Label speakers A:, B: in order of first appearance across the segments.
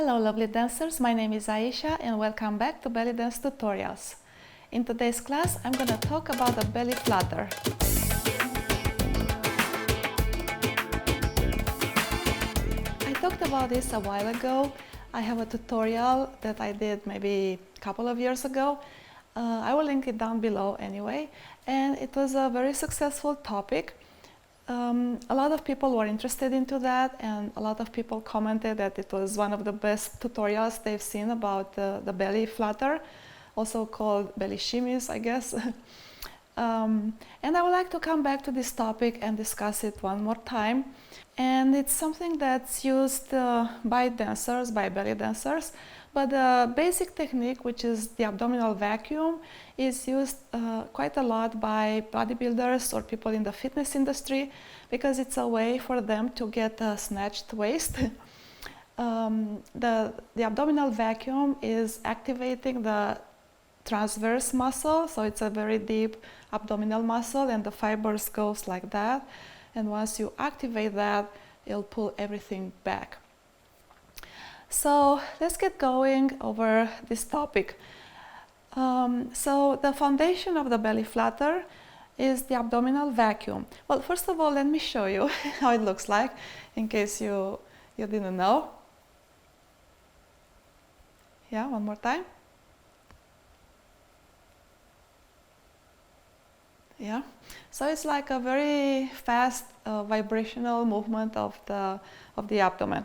A: Hello lovely dancers, my name is Aisha and welcome back to belly dance tutorials. In today's class I'm gonna talk about the belly flutter. I talked about this a while ago. I have a tutorial that I did maybe a couple of years ago. I will link it down below anyway, and it was a very successful topic. A lot of people were interested into that, and a lot of people commented that it was one of the best tutorials they've seen about the belly flutter, also called belly shimmies, I guess. And I would like to come back to this topic and discuss it one more time. And it's something that's used by dancers, by belly dancers, but the basic technique, which is the abdominal vacuum, is used quite a lot by bodybuilders or people in the fitness industry because it's a way for them to get a snatched waist. The abdominal vacuum is activating the transverse muscle, so it's a very deep abdominal muscle and the fibers goes like that, and once you activate that, it'll pull everything back. So let's get going over this topic. So the foundation of the belly flutter is the abdominal vacuum. Well, first of all, let me show you how it looks like in case you didn't know. Yeah, one more time. Yeah, so it's like a very fast vibrational movement of the abdomen.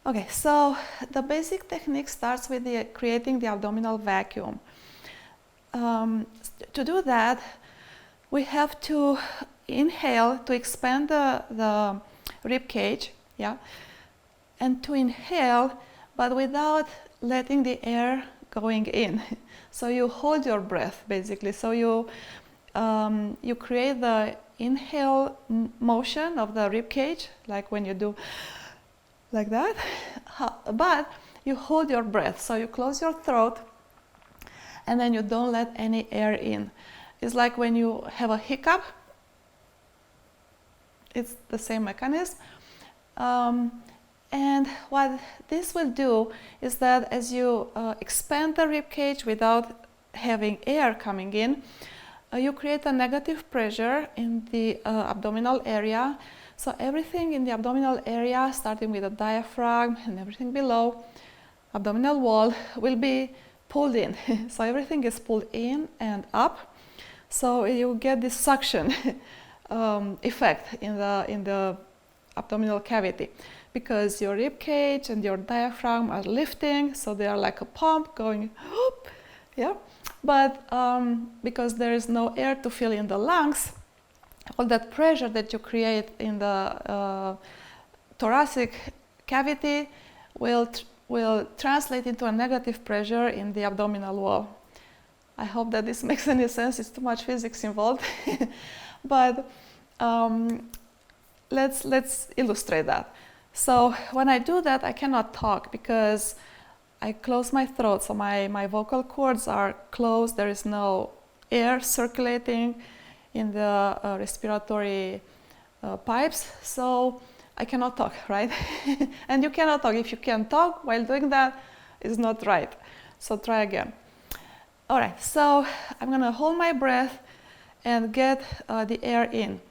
A: Okay, so the basic technique starts with creating the abdominal vacuum. To do that, we have to inhale to expand the rib cage, yeah, and to inhale, but without letting the air going in. So you hold your breath, basically. So you create the inhale motion of the rib cage, like when you do like that, but you hold your breath. So you close your throat and then you don't let any air in. It's like when you have a hiccup, it's the same mechanism. And what this will do is that as you expand the rib cage without having air coming in, you create a negative pressure in the abdominal area. So everything in the abdominal area, starting with the diaphragm and everything below, abdominal wall, will be pulled in. So everything is pulled in and up. So you get this suction effect in the abdominal cavity because your rib cage and your diaphragm are lifting, so they are like a pump going whoop, yeah. But because there is no air to fill in the lungs, all that pressure that you create in the thoracic cavity will translate into a negative pressure in the abdominal wall. I hope that this makes any sense. It's too much physics involved. But let's illustrate that. So when I do that, I cannot talk because I close my throat, so my vocal cords are closed. There is no air circulating in the respiratory pipes, so I cannot talk, right? And you cannot talk. If you can talk while doing that, it's not right. So try again. All right, so I'm gonna hold my breath and get the air in.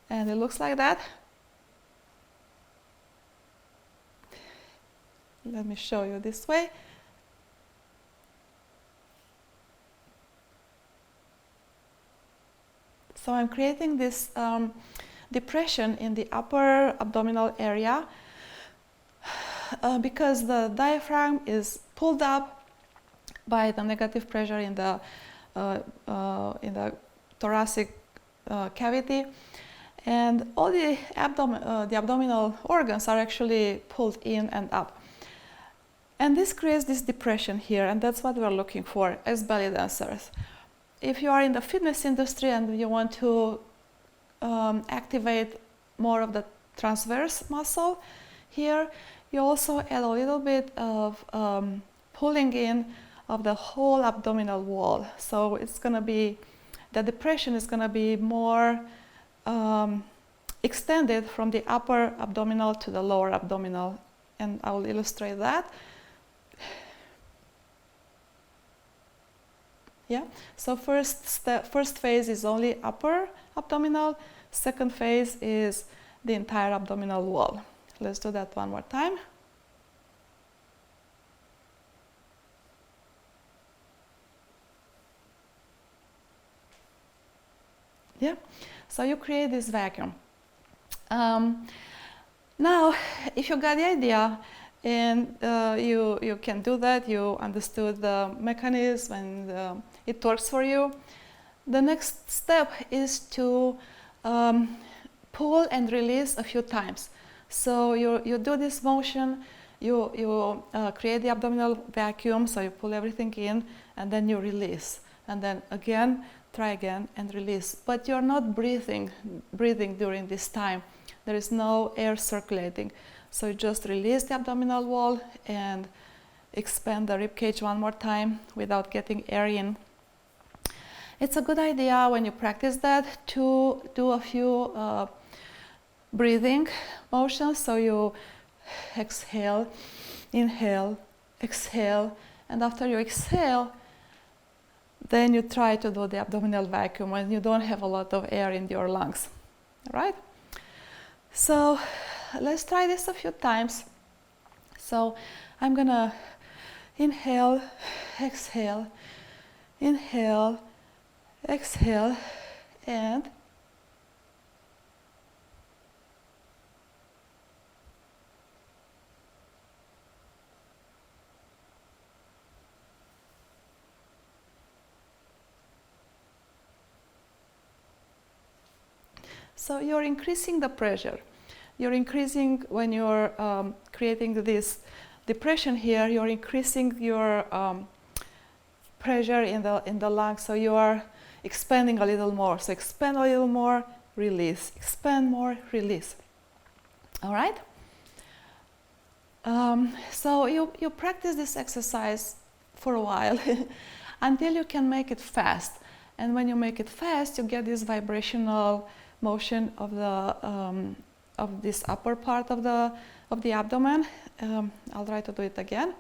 A: And it looks like that. Let me show you this way. So I'm creating this depression in the upper abdominal area because the diaphragm is pulled up by the negative pressure in the thoracic cavity, and all the abdominal organs are actually pulled in and up. And this creates this depression here, and that's what we're looking for as belly dancers. If you are in the fitness industry and you want to activate more of the transverse muscle here, you also add a little bit of pulling in of the whole abdominal wall. So it's going to be, the depression is going to be more extended from the upper abdominal to the lower abdominal and I will illustrate that. Yeah, so first phase is only upper abdominal, second phase is the entire abdominal wall. Let's do that one more time. Yeah, so you create this vacuum. Now, if you got the idea and you can do that, you understood the mechanism and it works for you, the next step is to pull and release a few times. So you do this motion, you create the abdominal vacuum, so you pull everything in and then you release. And then again, try again and release. But you're not breathing during this time. There is no air circulating. So you just release the abdominal wall and expand the rib cage one more time without getting air in. It's a good idea when you practice that to do a few breathing motions. So you exhale, inhale, exhale, and after you exhale, then you try to do the abdominal vacuum when you don't have a lot of air in your lungs. All right? So let's try this a few times. So I'm gonna inhale, exhale, inhale, exhale, and so you're increasing the pressure. You're increasing when you're creating this depression here. You're increasing your pressure in the lungs. So you are expanding a little more. So expand a little more, release. Expand more, release. All right. So you practice this exercise for a while until you can make it fast. And when you make it fast, you get this vibrational motion of the of this upper part of the abdomen. I'll try to do it again.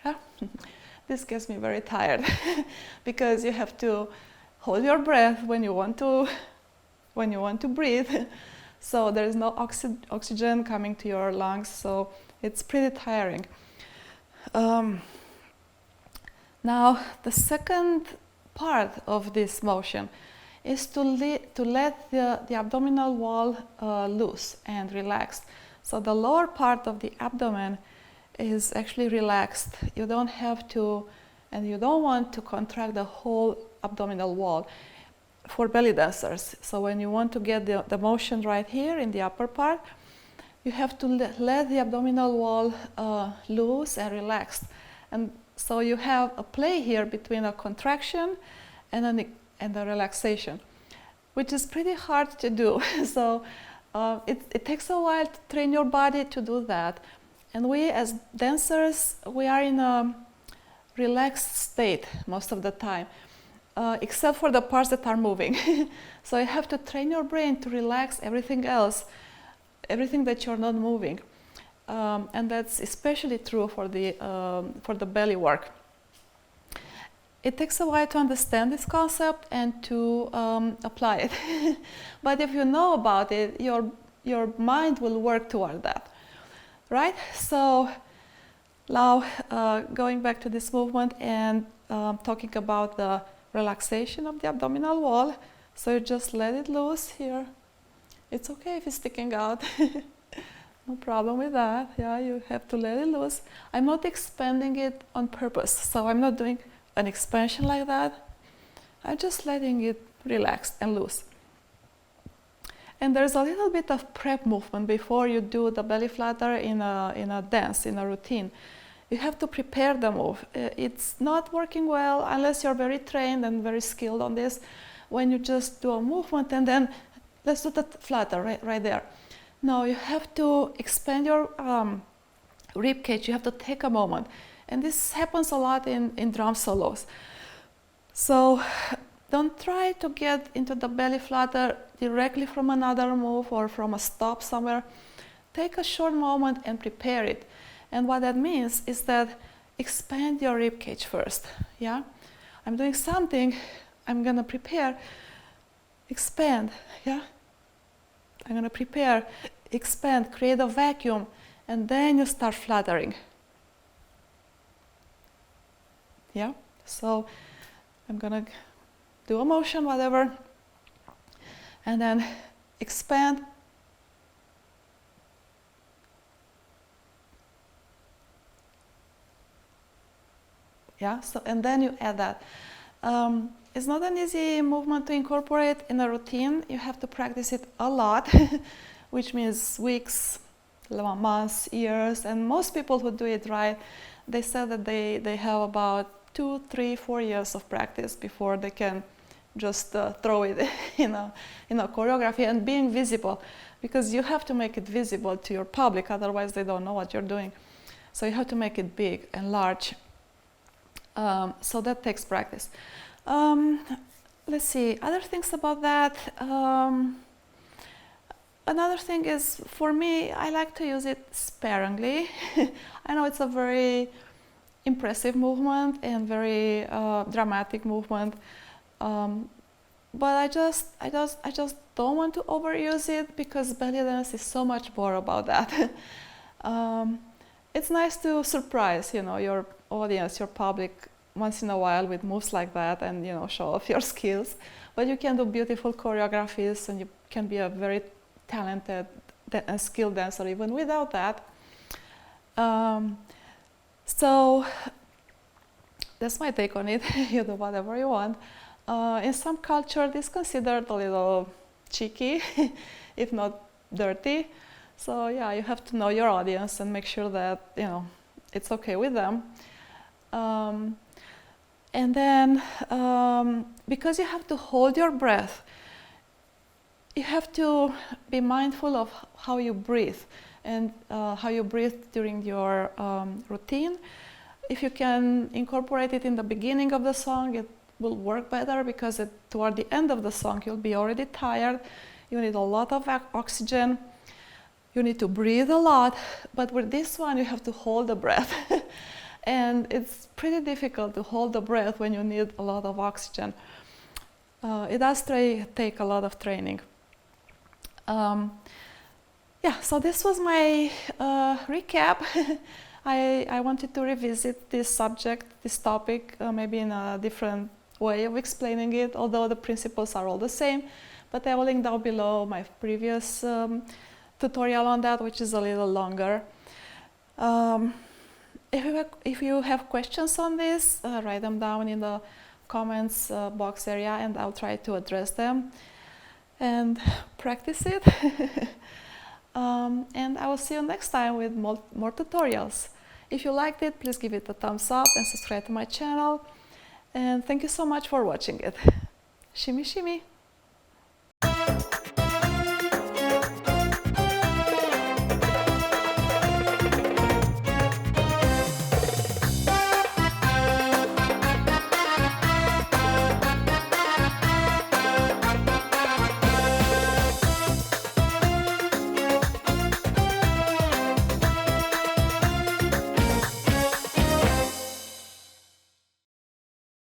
A: Yeah, this gets me very tired because you have to hold your breath when you want to breathe. So there is no oxygen coming to your lungs, so it's pretty tiring. Now, the second part of this motion is to let the abdominal wall loose and relax. So the lower part of the abdomen is actually relaxed. You don't have to, and you don't want to contract the whole abdominal wall for belly dancers. So when you want to get the motion right here in the upper part, you have to let the abdominal wall loose and relaxed. And so you have a play here between a contraction and a relaxation, which is pretty hard to do. So it takes a while to train your body to do that. And we as dancers, we are in a relaxed state most of the time. Except for the parts that are moving. So you have to train your brain to relax everything else, everything that you're not moving. And that's especially true for the belly work. It takes a while to understand this concept and to apply it. But if you know about it, your mind will work toward that, right? So now going back to this movement and talking about the relaxation of the abdominal wall. So you just let it loose here. It's okay if it's sticking out. No problem with that. Yeah, you have to let it loose. I'm not expanding it on purpose. So I'm not doing an expansion like that. I'm just letting it relax and loose. And there's a little bit of prep movement before you do the belly flutter in a dance, in a routine. You have to prepare the move. It's not working well unless you're very trained and very skilled on this. When you just do a movement and then let's do the flutter right there. No, you have to expand your rib cage, you have to take a moment. And this happens a lot in drum solos. So don't try to get into the belly flutter directly from another move or from a stop somewhere. Take a short moment and prepare it. And what that means is that expand your rib cage first. Yeah, I'm doing something, I'm gonna prepare, expand. Yeah, I'm gonna prepare, expand, create a vacuum, and then you start fluttering. Yeah, so I'm gonna do a motion, whatever, and then expand. Yeah, so and then you add that. It's not an easy movement to incorporate in a routine. You have to practice it a lot, which means weeks, months, years, and most people who do it right, they said that they have about 2, 3, 4 years of practice before they can just throw it in a choreography and being visible, because you have to make it visible to your public, otherwise they don't know what you're doing. So you have to make it big and large. So that takes practice. Let's see, other things about that. Another thing is, for me, I like to use it sparingly. I know it's a very impressive movement and very dramatic movement, but I just don't want to overuse it, because belly dance is so much more about that. It's nice to surprise, your audience, your public, once in a while with moves like that, and show off your skills. But you can do beautiful choreographies, and you can be a very talented and skilled dancer even without that. So that's my take on it. You do whatever you want. In some culture, this is considered a little cheeky, if not dirty. So yeah, you have to know your audience and make sure that it's okay with them. And then, because you have to hold your breath, you have to be mindful of how you breathe and how you breathe during your routine. If you can incorporate it in the beginning of the song, it will work better, because toward the end of the song, you'll be already tired. You need a lot of oxygen. You need to breathe a lot. But with this one, you have to hold the breath. And it's pretty difficult to hold the breath when you need a lot of oxygen. It does take a lot of training. Yeah, so this was my recap. I wanted to revisit this subject, this topic, maybe in a different way of explaining it, although the principles are all the same. But I will link down below my previous tutorial on that, which is a little longer. If you have questions on this, write them down in the comments box area, and I'll try to address them and practice it. And I will see you next time with more tutorials. If you liked it, please give it a thumbs up and subscribe to my channel. And thank you so much for watching it. Shimmy, shimmy.